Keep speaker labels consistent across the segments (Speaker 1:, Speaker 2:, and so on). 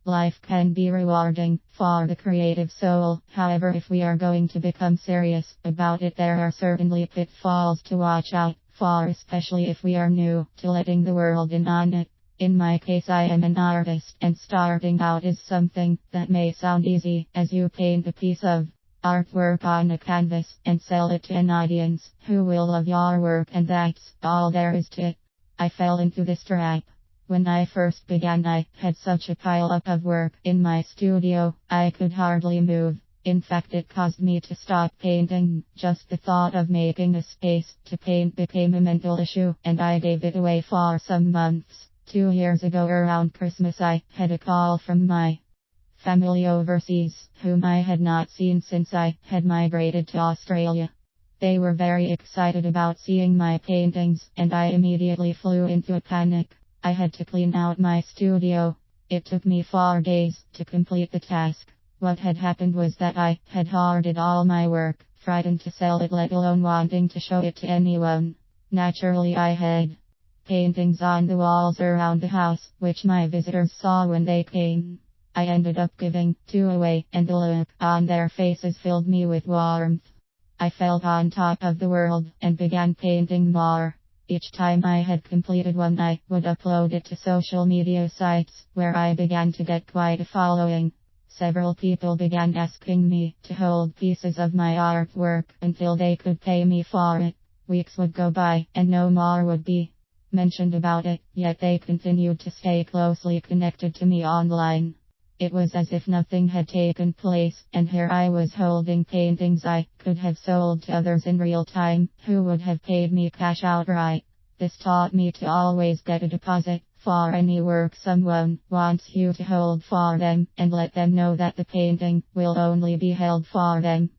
Speaker 1: Life can be rewarding for the creative soul. However, if we are going to become serious about it, there are certainly pitfalls to watch out for, especially if we are new to letting the world in on it. In my case, I am an artist, and starting out is something that may sound easy, as you paint a piece of artwork on a canvas and sell it to an audience who will love your work, and that's all there is to it. I fell into this trap. When I first began, I had such a pile up of work in my studio, I could hardly move. In fact, it caused me to stop painting. Just the thought of making a space to paint became a mental issue, and I gave it away for some months. 2 years ago around Christmas, I had a call from my family overseas, whom I had not seen since I had migrated to Australia. They were very excited about seeing my paintings, and I immediately flew into a panic. I had to clean out my studio. It took me 4 days to complete the task. What had happened was that I had hoarded all my work, frightened to sell it, let alone wanting to show it to anyone. Naturally, I had paintings on the walls around the house, which my visitors saw when they came. I ended up giving 2 away, and the look on their faces filled me with warmth. I felt on top of the world, and began painting more. Each time I had completed one, I would upload it to social media sites, where I began to get quite a following. Several people began asking me to hold pieces of my artwork until they could pay me for it. Weeks would go by, and no more would be mentioned about it, yet they continued to stay closely connected to me online. It was as if nothing had taken place, and here I was holding paintings I could have sold to others in real time, who would have paid me cash outright. This taught me to always get a deposit for any work someone wants you to hold for them, and let them know that the painting will only be held for them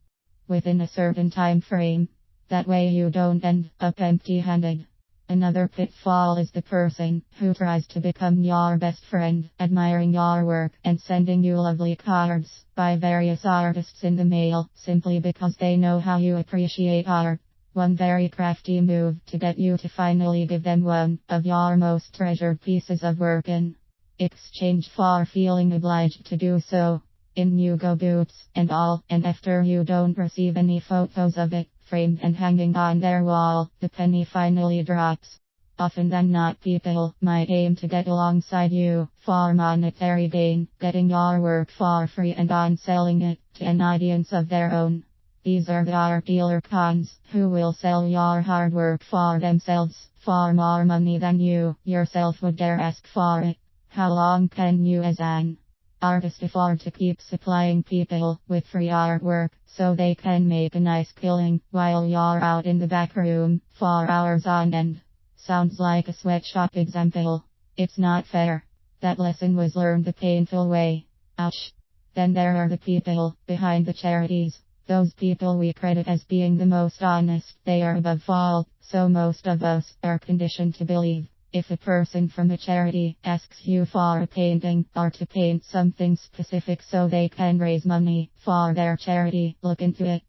Speaker 1: within a certain time frame. That way you don't end up empty-handed. Another pitfall is the person who tries to become your best friend, admiring your work and sending you lovely cards by various artists in the mail, simply because they know how you appreciate art. One very crafty move to get you to finally give them one of your most treasured pieces of work in exchange for feeling obliged to do so. In you go boots and all, and after you don't receive any photos of it framed and hanging on their wall, the penny finally drops. Often than not, people might aim to get alongside you for monetary gain, getting your work for free and on selling it to an audience of their own. These are the art dealer cons, who will sell your hard work for themselves for more money than you yourself would dare ask for it. How long can you as an artist afford to keep supplying people with free artwork so they can make a nice killing while you're out in the back room for hours on end? Sounds like a sweatshop example. It's not fair. That lesson was learned the painful way. Ouch. Then there are the people behind the charities. Those people we credit as being the most honest. They are above all, so most of us are conditioned to believe if a person from a charity asks you for a painting or to paint something specific so they can raise money for their charity, look into it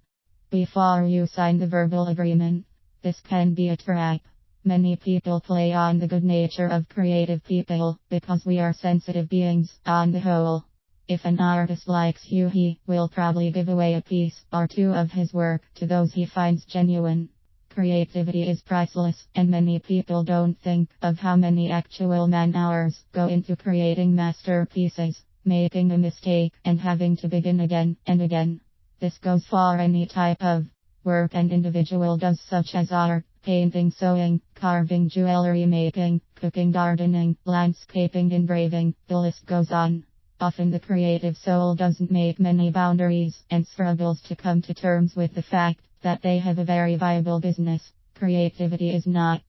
Speaker 1: before you sign the verbal agreement. This can be a trap. Many people play on the good nature of creative people because we are sensitive beings on the whole. If an artist likes you, he will probably give away a piece or two of his work to those he finds genuine. Creativity is priceless, and many people don't think of how many actual man-hours go into creating masterpieces, making a mistake, and having to begin again and again. This goes for any type of work an individual does, such as art, painting, sewing, carving, jewelry making, cooking, gardening, landscaping, engraving, the list goes on. Often the creative soul doesn't make many boundaries and struggles to come to terms with the fact that they have a very viable business. Creativity is not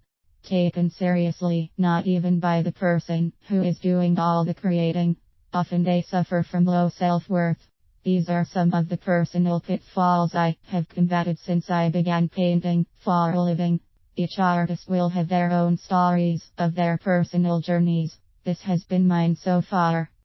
Speaker 1: taken seriously, not even by the person who is doing all the creating. Often they suffer from low self-worth. These are some of the personal pitfalls I have combated since I began painting for a living. Each artist will have their own stories of their personal journeys. This has been mine so far.